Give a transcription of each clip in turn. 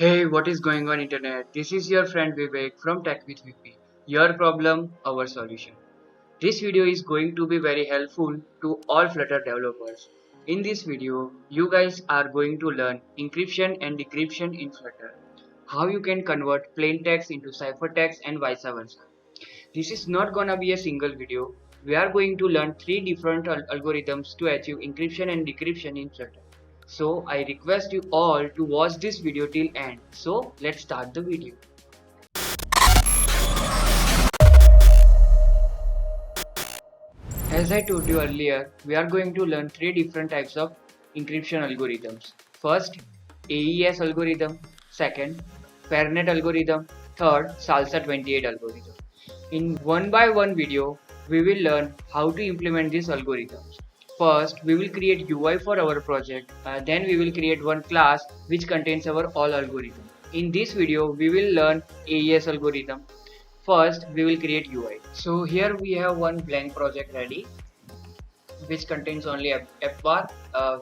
Hey, what is going on internet? This is your friend Vivek from Tech with VP. Your problem, our solution. This video is going to be very helpful to all Flutter developers. In this video, you guys are going to learn encryption and decryption in Flutter. How you can convert plain text into ciphertext and vice versa. This is not gonna be a single video. We are going to learn three different algorithms to achieve encryption and decryption in Flutter. So I request you all to watch this video till end. So let's start the video. As I told you earlier, we are going to learn three different types of encryption algorithms. First, AES algorithm. Second, Fairnet algorithm. Third, Salsa 28 algorithm. In one by one video, we will learn how to implement these algorithms. First, we will create UI for our project. Then we will create one class which contains our all algorithm. In this video, we will learn AES algorithm. First, we will create UI. So here we have one blank project ready, which contains only F bar,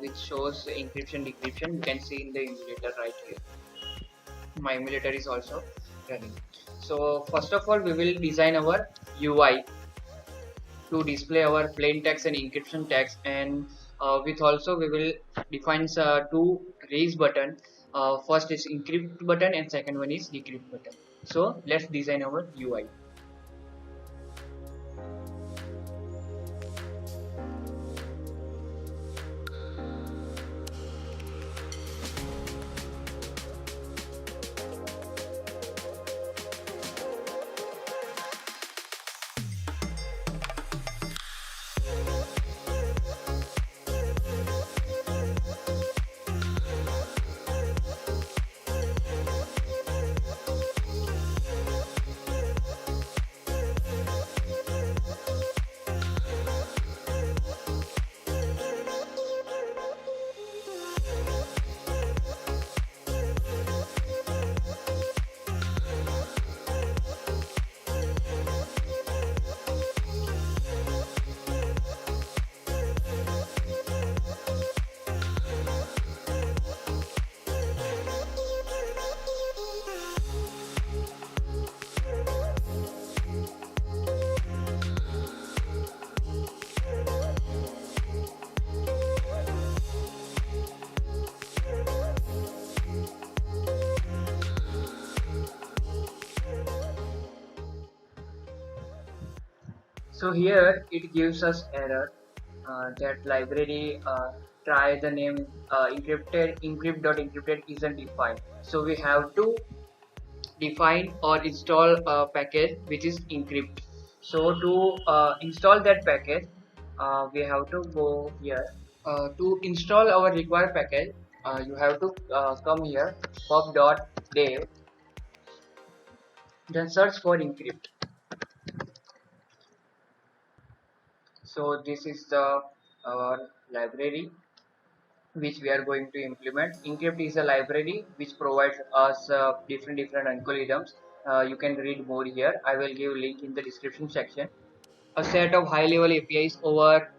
which shows encryption decryption. You can see in the emulator right here. My emulator is also running. So first of all, we will design our UI to display our plain text and encryption text, and with also we will define two raise button. First is encrypt button and second one is decrypt button. So let's design our UI. So here it gives us error that library try the name encrypt.encrypted isn't defined. So we have to define or install a package which is encrypt. So to install that package, we have to go here. To install our required package, you have to come here pub.dev, then search for encrypt. So this is the library which we are going to implement. Encrypt is a library which provides us different algorithms. You can read more here. I will give link in the description section. A set of high level APIs over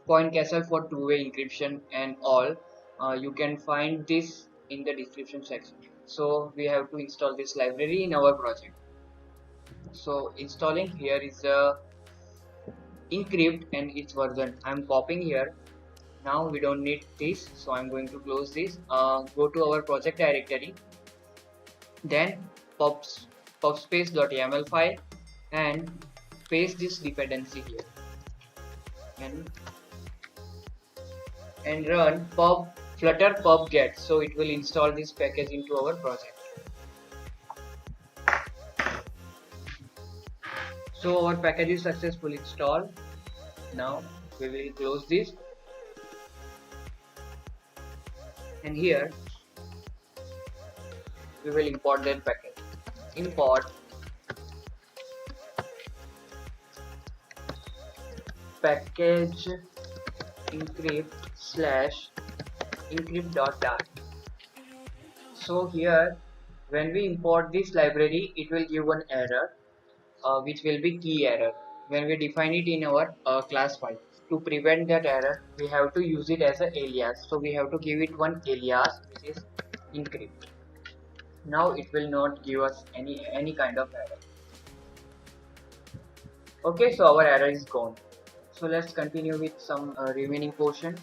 CoinCastle for two-way encryption and all. You can find this in the description section. So we have to install this library in our project. So installing, here is a encrypt and its version. I'm copying here. Now we don't need this, so I'm going to close this. Go to our project directory, then pubspace.yaml file and paste this dependency here, and run flutter pub get, so it will install this package into our project. So our package is successfully installed. Now we will close this, and here we will import that package. Import package encrypt slash encrypt.dart. So here when we import this library, it will give one error which will be key error when we define it in our class file. To prevent that error, we have to use it as an alias. So we have to give it one alias which is encrypt. Now it will not give us any kind of error. Okay, so our error is gone. So let's continue with some remaining portion.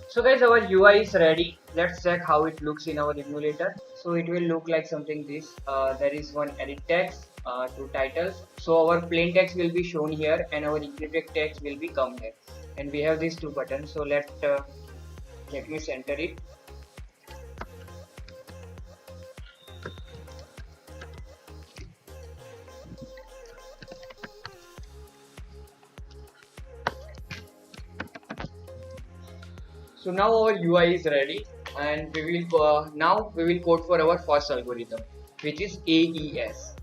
So guys, our UI is ready. Let's check how it looks in our emulator. So it will look like something this. There is one edit text, two titles. So our plain text will be shown here and our encrypted text will be come here. And we have these two buttons. So let me center it. So now our UI is ready, and we will now we will code for our first algorithm, which is AES.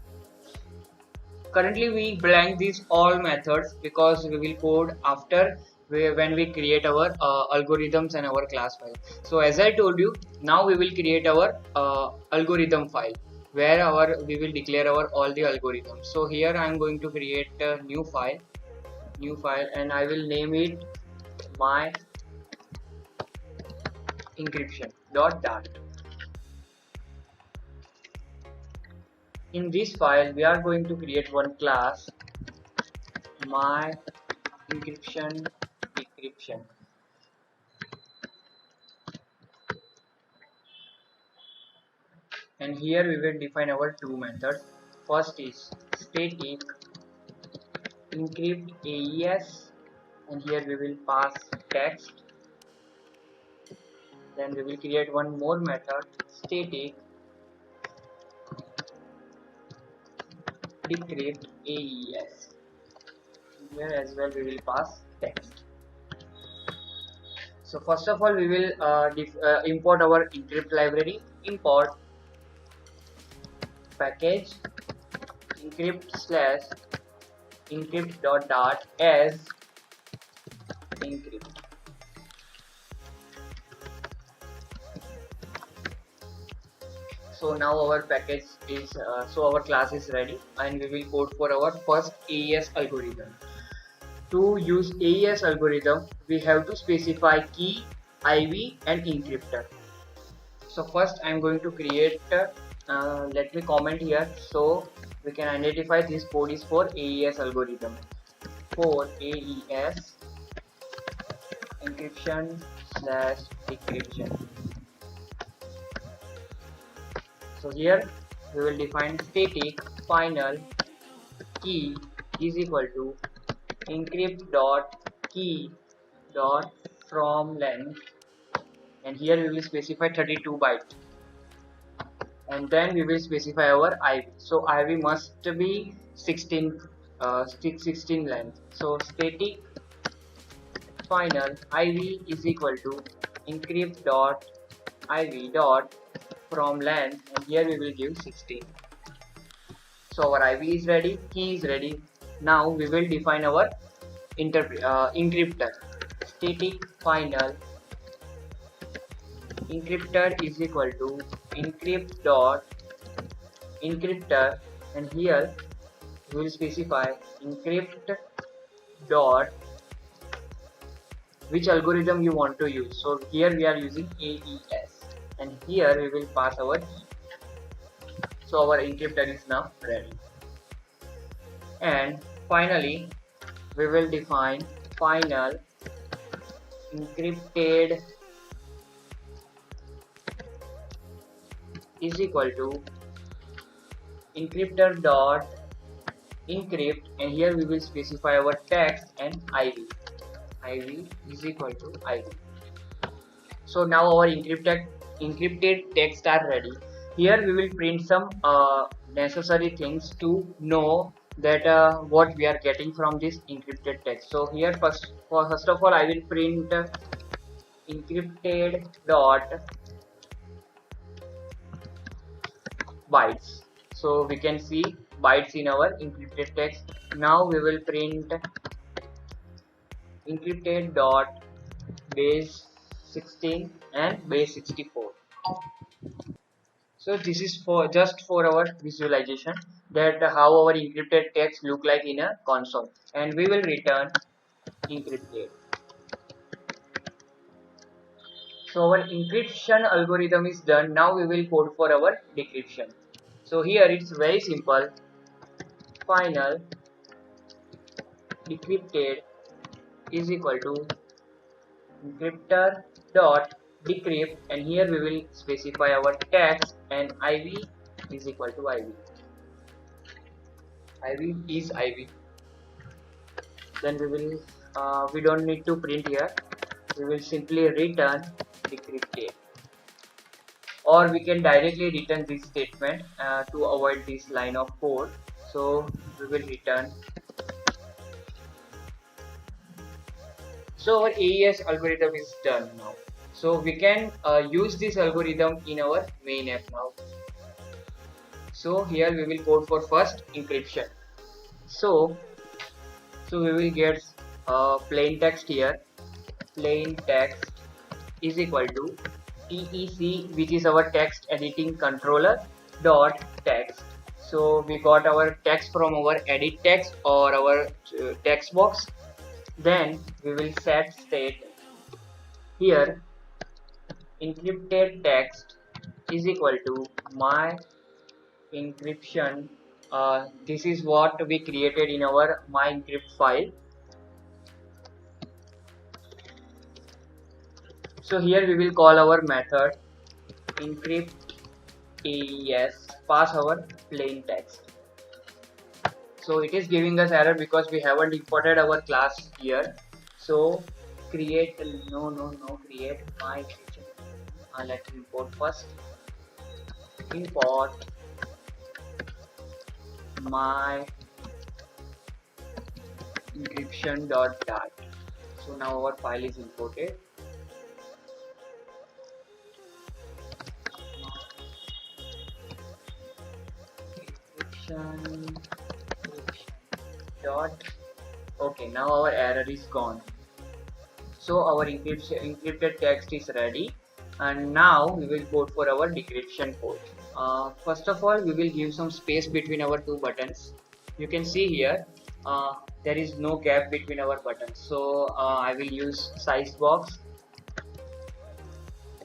Currently we blank these all methods because we will code after when we create our algorithms and our class file. So as I told you, now we will create our algorithm file where we will declare our all the algorithms. So here I am going to create a new file, and I will name it my encryption dot dart. In this file we are going to create one class, my encryption decryption, and here we will define our two methods. First is static encrypt AES, and here we will pass text. Then we will create one more method, static decrypt AES. Here as well we will pass text. So first of all we will import our encrypt library. Import package encrypt slash encrypt dot dart as encrypt. So now our package is our class is ready, and we will code for our first AES algorithm. To use AES algorithm, we have to specify key, IV, and encryptor. So first I am going to create. Let me comment here so we can identify this code is for AES algorithm. For AES encryption slash decryption. So here we will define static final key is equal to encrypt dot key dot from length, and here we will specify 32 bytes, and then we will specify our IV. So IV must be 16 length. So static final IV is equal to encrypt dot IV dot from length, and here we will give 16. So our IV is ready, key is ready. Now we will define our encryptor. Static final encryptor is equal to encrypt dot encryptor, and here we will specify encrypt dot which algorithm you want to use. So here we are using AES, and here we will pass our key. So our encryptor is now ready. And finally we will define final encrypted is equal to encryptor dot encrypt, and here we will specify our text and IV is equal to IV. So now our encrypted text are ready. Here we will print some necessary things to know that what we are getting from this encrypted text. So here first of all I will print encrypted dot bytes. So we can see bytes in our encrypted text. Now we will print encrypted dot base 16 and base 64. So this is for just for our visualization that how our encrypted text look like in a console, and we will return encrypted. So our encryption algorithm is done. Now we will code for our decryption. So here it's very simple. Final decrypted is equal to encryptor dot decrypt, and here we will specify our text, and IV is equal to IV. IV is IV. Then we don't need to print here. We will simply return decrypted, or we can directly return this statement to avoid this line of code. So we will return. So our AES algorithm is done now. So we can use this algorithm in our main app now. So here we will code for first encryption. So we will get plain text here. Plain text is equal to TEC, which is our text editing controller, dot text. So we got our text from our edit text or our text box. Then we will set state here. Encrypted text is equal to my encryption. This is what we created in our my encrypt file. So here we will call our method encrypt AES, pass our plain text. So it is giving us error because we haven't imported our class here. So create create my encryption. Let's import first. Import my encryption.dat. So now our file is imported. Dot. Okay, now our error is gone. So our encrypted text is ready, and now we will code for our decryption code. First of all, we will give some space between our two buttons. You can see here there is no gap between our buttons, so I will use size box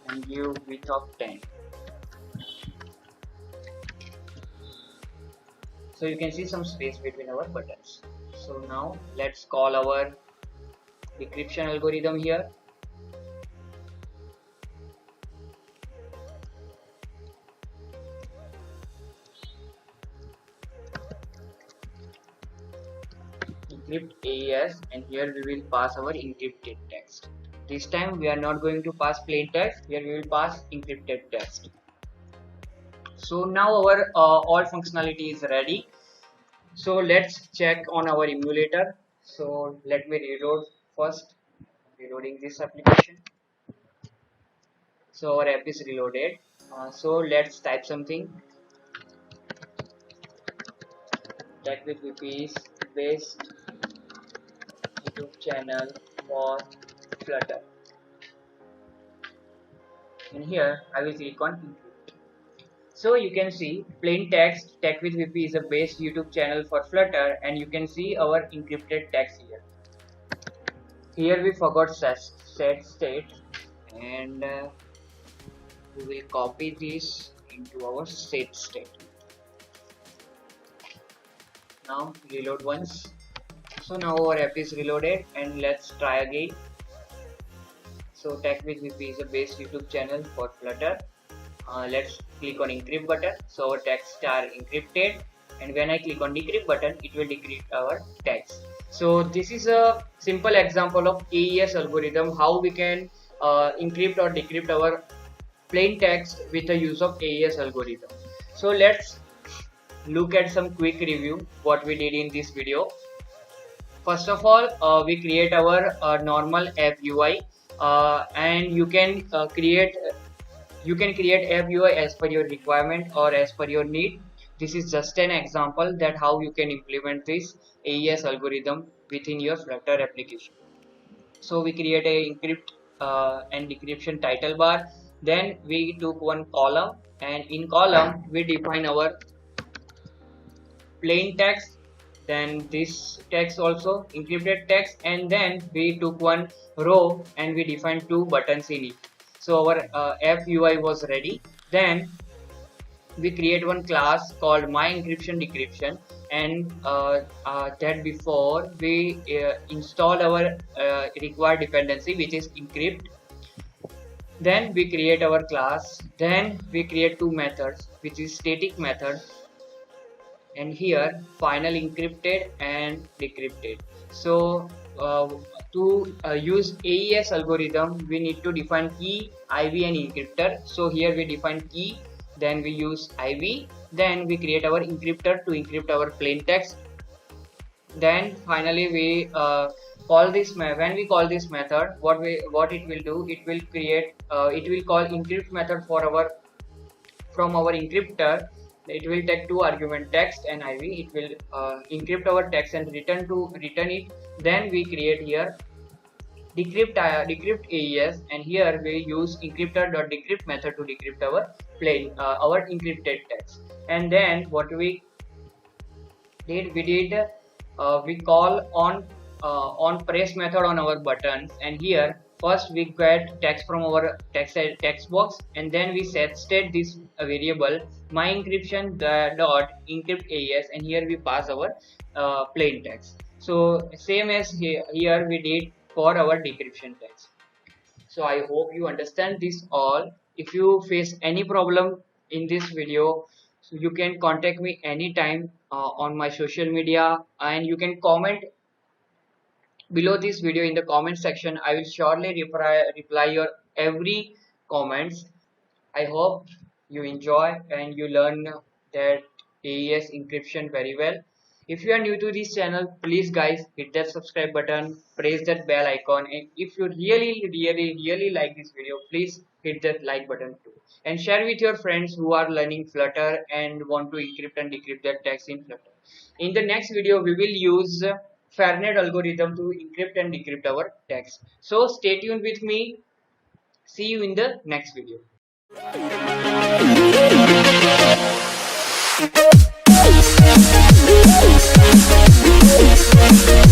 and give width of 10. So you can see some space between our buttons. So now let's call our decryption algorithm here. Encrypt AES, and here we will pass our encrypted text. This time we are not going to pass plain text, here we will pass encrypted text. So now our all functionality is ready. So let's check on our emulator. So let me reload first. Reloading this application. So our app is reloaded. So let's type something. Tech with VP is best YouTube channel for Flutter. And here I will click on encrypt. So you can see plain text Tech with VP is a best YouTube channel for Flutter, and you can see our encrypted text here. Here we forgot set state, and we will copy this into our set state. Now reload once. So now our app is reloaded, and let's try again. So Tech with VP is a best YouTube channel for Flutter. Let's click on encrypt button. So our texts are encrypted, and when I click on decrypt button, it will decrypt our text. So this is a simple example of AES algorithm, how we can encrypt or decrypt our plain text with the use of AES algorithm. So let's look at some quick review what we did in this video. First of all, we create our normal app UI, and you can create app UI as per your requirement or as per your need. This is just an example that how you can implement this AES algorithm within your Flutter application. So we create a encrypt and decryption title bar, Then we took one column, and in column we define our plain text, then this text also encrypted text, and then we took one row and we defined two buttons in it. So our app UI was ready. Then we create one class called my encryption decryption, and that before we install our required dependency, which is encrypt. Then we create our class, then we create two methods, which is static method, and here final encrypted and decrypted. So to use AES algorithm, we need to define key, IV and encryptor. So here we define key, then we use IV, then we create our encryptor to encrypt our plain text. Then finally we call this when we call this method, what it will do, it will create it will call encrypt method for our from our encryptor. It will take two argument, text and IV. It will encrypt our text and return it. Then we create here decrypt AES, and here we use encryptor.decrypt method to decrypt our plain our encrypted text. And then what we did, we call on press method on our buttons, and here first we get text from our text box, and then we set state this variable my encryption dot encrypt AES, and here we pass our plain text. So same as here we did for our decryption text. So I hope you understand this all. If you face any problem in this video, so you can contact me anytime on my social media, and you can comment below this video in the comment section. I will surely reply your every comments. I hope you enjoy and you learn that AES encryption very well. If you are new to this channel, please guys hit that subscribe button, press that bell icon, and if you really like this video, please hit that like button too, and share with your friends who are learning Flutter and want to encrypt and decrypt their text in Flutter. In the next video, we will use Fairnet algorithm to encrypt and decrypt our text. So stay tuned with me. See you in the next video. We'll be right back.